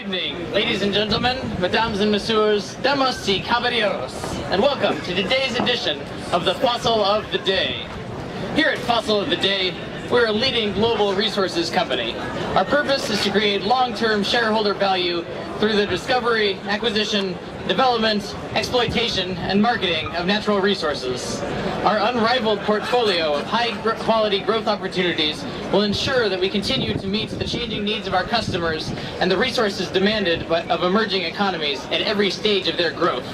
evening, ladies and gentlemen, mesdames and messieurs, damas y caballeros, and welcome to today's edition of the Fossil of the Day. Here at Fossil of the Day, we're a leading global resources company. Our purpose is to create long-term shareholder value through the discovery, acquisition, development, exploitation, and marketing of natural resources. Our unrivaled portfolio of high-quality growth opportunities will ensure that we continue to meet the changing needs of our customers and the resources demanded of emerging economies at every stage of their growth.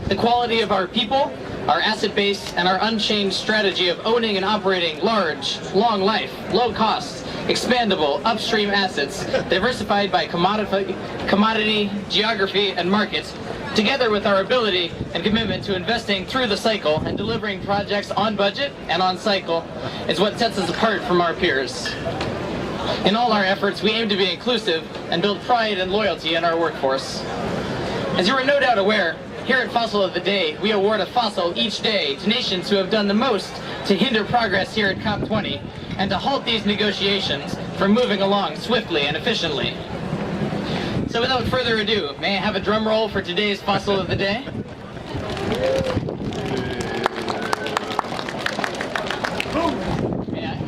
The quality of our people, our asset base, and our unchanged strategy of owning and operating large, long-life, low-cost, expandable upstream assets diversified by commodity, geography, and markets, together with our ability and commitment to investing through the cycle and delivering projects on budget and on cycle, is what sets us apart from our peers. In all our efforts, we aim to be inclusive and build pride and loyalty in our workforce. As you are no doubt aware, here at Fossil of the Day, we award a fossil each day to nations who have done the most to hinder progress here at COP20 and to halt these negotiations from moving along swiftly and efficiently. So without further ado, may I have a drum roll for today's Fossil of the Day? May I?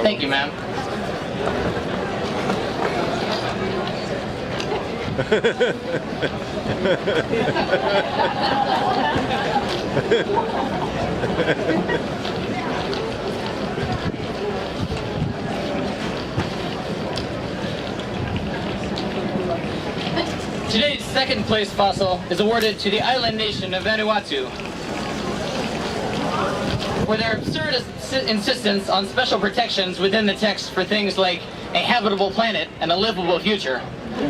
Thank you, ma'am. Today's second place fossil is awarded to the island nation of Vanuatu for their absurd insistence on special protections within the text for things like a habitable planet and a livable future.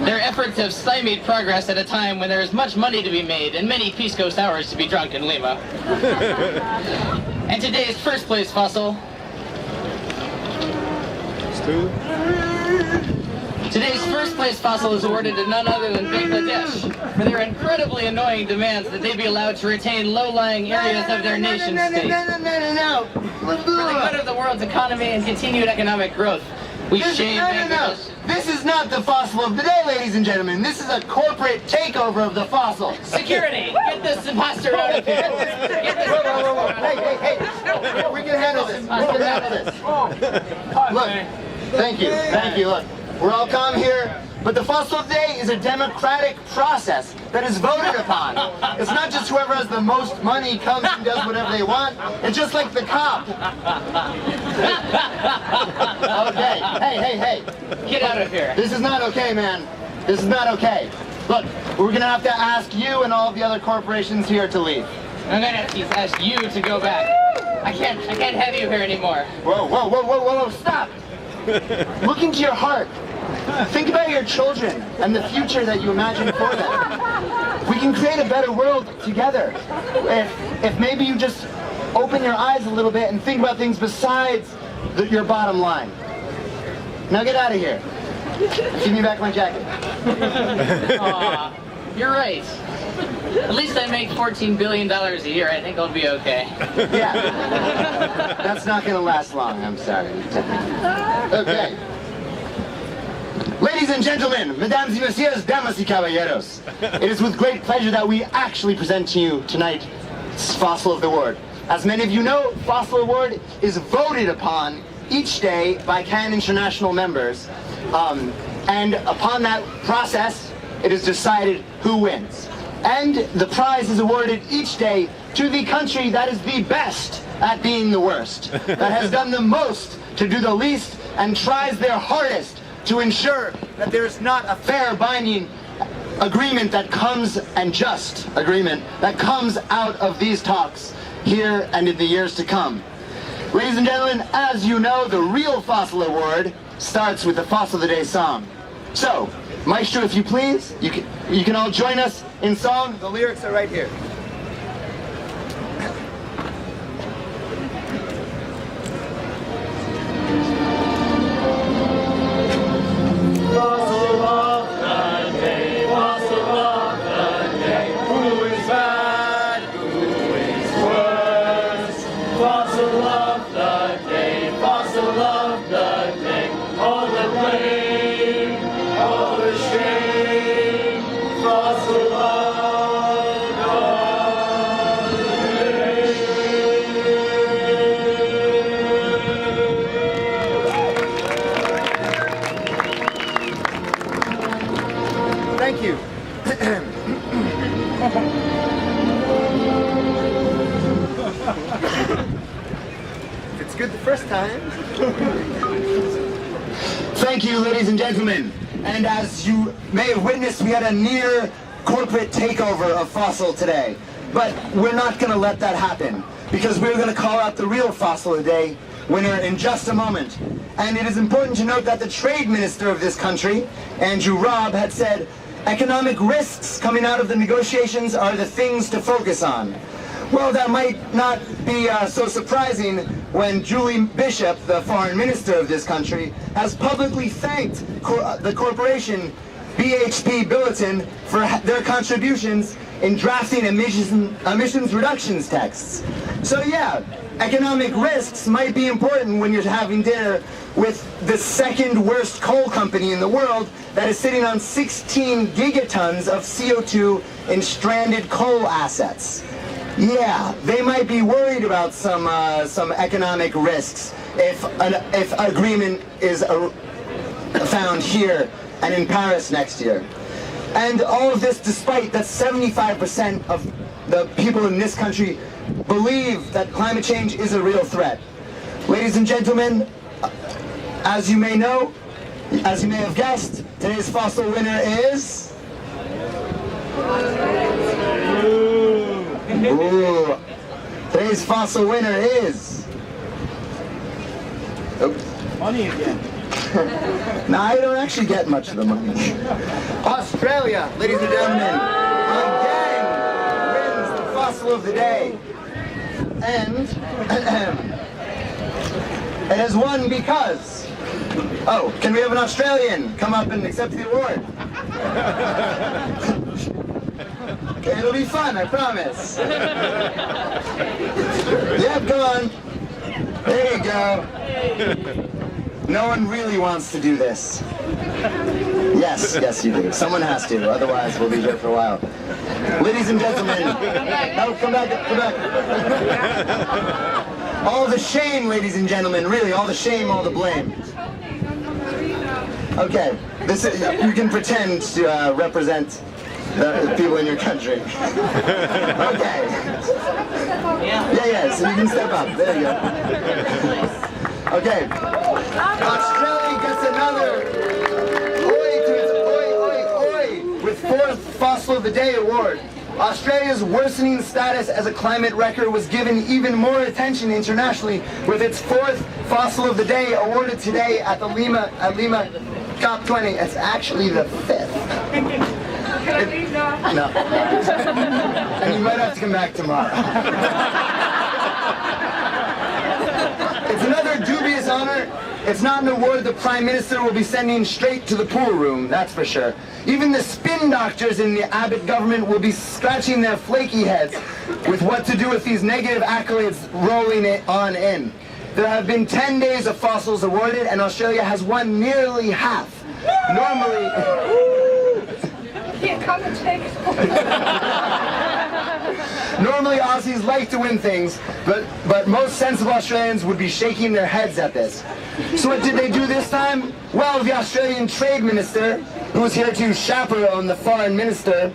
Their efforts have stymied progress at a time when there is much money to be made and many pisco sours to be drunk in Lima. And today's first place fossil. Today's first place fossil is awarded to none other than Bangladesh for their incredibly annoying demands that they be allowed to retain low-lying areas of their nation state. For the good of the world's economy and continued economic growth, we shame Bangladesh. This is not the fossil of the day, ladies and gentlemen. This is a corporate takeover of the fossil. Security, get this imposter out of here. Get this Hey. We can handle this. We can handle this. Look, thank you. Look, we're all calm here, but the fossil of the day is a democratic process that is voted upon. It's not just whoever has the most money comes and does whatever they want. It's just like the COP. Okay, hey. Get out of here. This is not okay, man. This is not okay. Look, we're gonna have to ask you and all the other corporations here to leave. I'm gonna have to ask you to go back. I can't have you here anymore. Whoa, stop! Look into your heart. Think about your children and the future that you imagine for them. We can create a better world together. If maybe you just open your eyes a little bit and think about things besides your bottom line. Now get out of here. Give me back my jacket. Aw, you're right. At least I make $14 billion a year. I think I'll be okay. Yeah. That's not going to last long, I'm sorry. Okay. Ladies and gentlemen, mesdames y messieurs, damas y caballeros, it is with great pleasure that we actually present to you tonight Fossil of the Award. As many of you know, Fossil Award is voted upon each day by CAN International members, and upon that process, it is decided who wins. And the prize is awarded each day to the country that is the best at being the worst, that has done the most to do the least, and tries their hardest to ensure that there is not a fair binding agreement that comes, and just agreement, that comes out of these talks here and in the years to come. Ladies and gentlemen, as you know, the real Fossil Award starts with the Fossil of the Day song. So, Maestro, if you please, you can all join us in song. The lyrics are right here. Fossil of the day, fossil of the day. Who is bad? Who is worse? Fossil of the day, fossil of the day. Thank you. If it's good the first time. Thank you, ladies and gentlemen. And as you may have witnessed, we had a near corporate takeover of Fossil today. But we're not going to let that happen, because we're going to call out the real Fossil of the Day winner in just a moment. And it is important to note that the trade minister of this country, Andrew Robb, had said, economic risks coming out of the negotiations are the things to focus on. Well, that might not be so surprising when Julie Bishop, the foreign minister of this country, has publicly thanked the corporation BHP Billiton for their contributions in drafting emissions reductions texts. So yeah, economic risks might be important when you're having dinner with the second worst coal company in the world that is sitting on 16 gigatons of CO2 in stranded coal assets. Yeah, they might be worried about some economic risks if agreement is found here and in Paris next year. And all of this despite that 75% of the people in this country believe that climate change is a real threat. Ladies and gentlemen, as you may know, as you may have guessed, today's Fossil winner is... Ooh. Today's Fossil winner is... Oops. Money again. No, I don't actually get much of the money. Australia, ladies and gentlemen, again wins the Fossil of the Day. And it has won because... Oh, can we have an Australian come up and accept the award? Okay, it'll be fun, I promise. Yep, go on. There you go. No one really wants to do this. Yes, you do. Someone has to, otherwise we'll be here for a while. Ladies and gentlemen, no, come back. All the shame, ladies and gentlemen, really, all the shame, all the blame. Okay, you can pretend to represent the people in your country. Okay. Yeah, so you can step up. There you go. Okay. Australia gets another oi to its oi with fourth Fossil of the Day award. Australia's worsening status as a climate wrecker was given even more attention internationally with its fourth Fossil of the Day awarded today at the Lima COP20. It's actually the fifth. Can I leave now? No. And you might have to come back tomorrow. It's another dubious honor. It's not an award the Prime Minister will be sending straight to the pool room, that's for sure. Even the spin doctors in the Abbott government will be scratching their flaky heads with what to do with these negative accolades rolling it on in. There have been 10 days of fossils awarded, and Australia has won nearly half. Can't come and take it. Normally Aussies like to win things, but most sensible Australians would be shaking their heads at this. So what did they do this time? Well, the Australian Trade Minister, who was here to chaperone the Foreign Minister,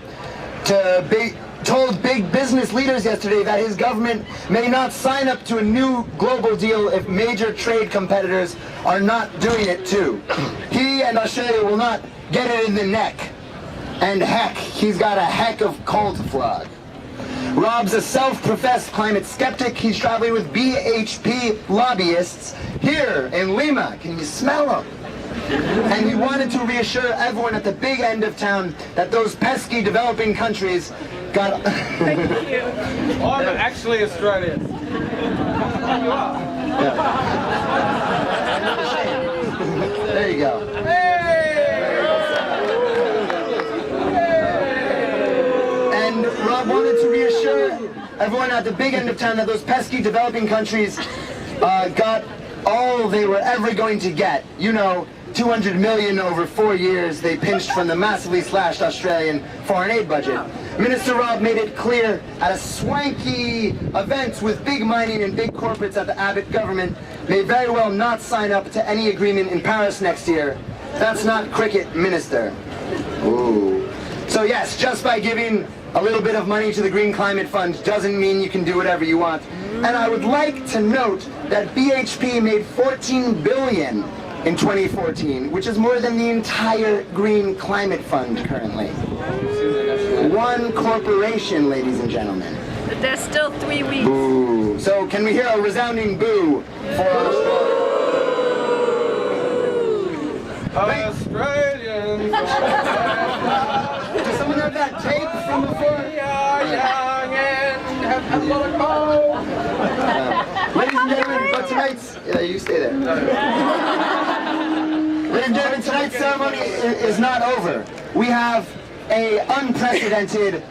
told big business leaders yesterday that his government may not sign up to a new global deal if major trade competitors are not doing it too. He and Australia will not get it in the neck. And heck, he's got a heck of coal to flog. Rob's a self-professed climate skeptic. He's traveling with BHP lobbyists here in Lima. Can you smell them? And he wanted to reassure everyone at the big end of town that those pesky developing countries got... Thank you. I'm actually Australian. Yeah. There you go. And Rob wanted to reassure everyone at the big end of town that those pesky developing countries got all they were ever going to get. You know, 200 million over 4 years they pinched from the massively slashed Australian foreign aid budget. Minister Rob made it clear at a swanky event with big mining and big corporates at the Abbott government may very well not sign up to any agreement in Paris next year. That's not cricket, Minister. Ooh. So yes, just by giving a little bit of money to the Green Climate Fund doesn't mean you can do whatever you want. And I would like to note that BHP made $14 billion in 2014, which is more than the entire Green Climate Fund currently. One corporation, ladies and gentlemen. But there's still 3 weeks. Boo. So can we hear a resounding boo for Australia? Australians. Does someone have that tape from before? We are young and have had a lot of cold. Ladies and gentlemen, but tonight's... Yeah, you stay there. Ladies and gentlemen, tonight's ceremony is not over. We have a unprecedented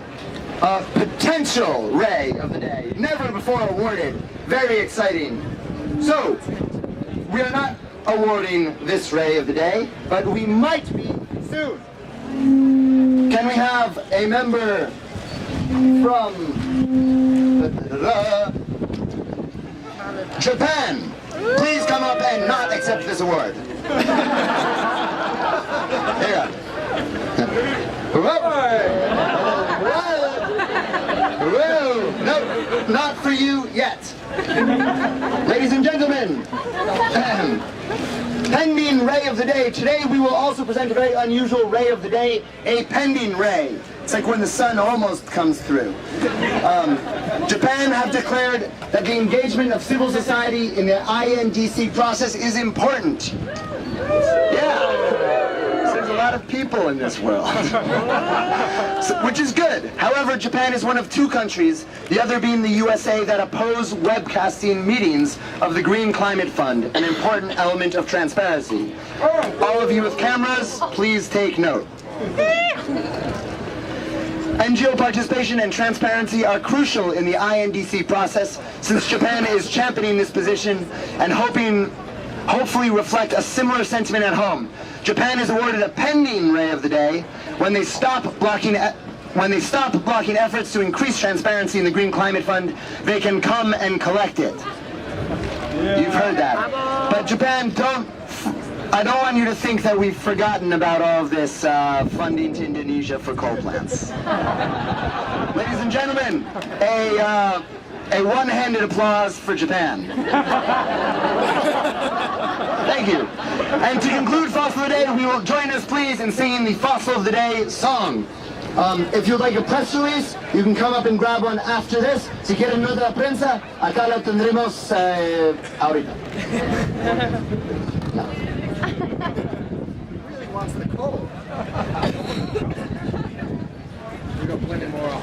potential Ray of the Day. Never before awarded. Very exciting. So, we are not awarding this Ray of the Day, but we might be soon. Can we have a member from Japan? Please come up and not accept this award. Here you go. Whoa. No, not for you yet. Ladies and gentlemen, pending Ray of the Day. Today we will also present a very unusual Ray of the Day, a pending Ray. It's like when the sun almost comes through. Japan have declared that the engagement of civil society in the INDC process is important. Yeah. There's a lot of people in this world, which is good. However, Japan is one of 2 countries, the other being the USA, that oppose webcasting meetings of the Green Climate Fund, an important element of transparency. All of you with cameras, please take note. NGO participation and transparency are crucial in the INDC process, since Japan is championing this position and hopefully reflect a similar sentiment at home. Japan is awarded a pending Ray of the Day when they stop blocking efforts to increase transparency in the Green Climate Fund. They can come and collect it. You've heard that. But Japan, I don't want you to think that we've forgotten about all of this funding to Indonesia for coal plants. Ladies and gentlemen, a one-handed applause for Japan. Thank you. And to conclude Fossil of the Day, we will join us please in singing the Fossil of the Day song. If you'd like a press release, you can come up and grab one after this. Si quieren nota de prensa, acá la tendremos ahorita. No. Really wants the coal. We're going to blend it more on.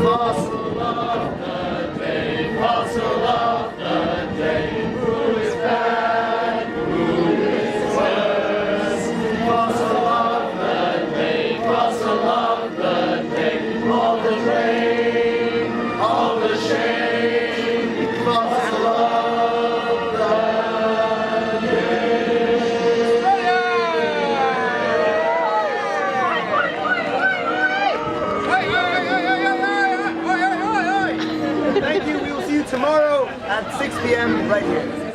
Fossil of the day, fossil of the day. Who is bad? Who is worse? Fossil of the day, fossil of the day. All the rain, all the shame. Fossil of the Thank you. We will see you tomorrow at 6 p.m. right here.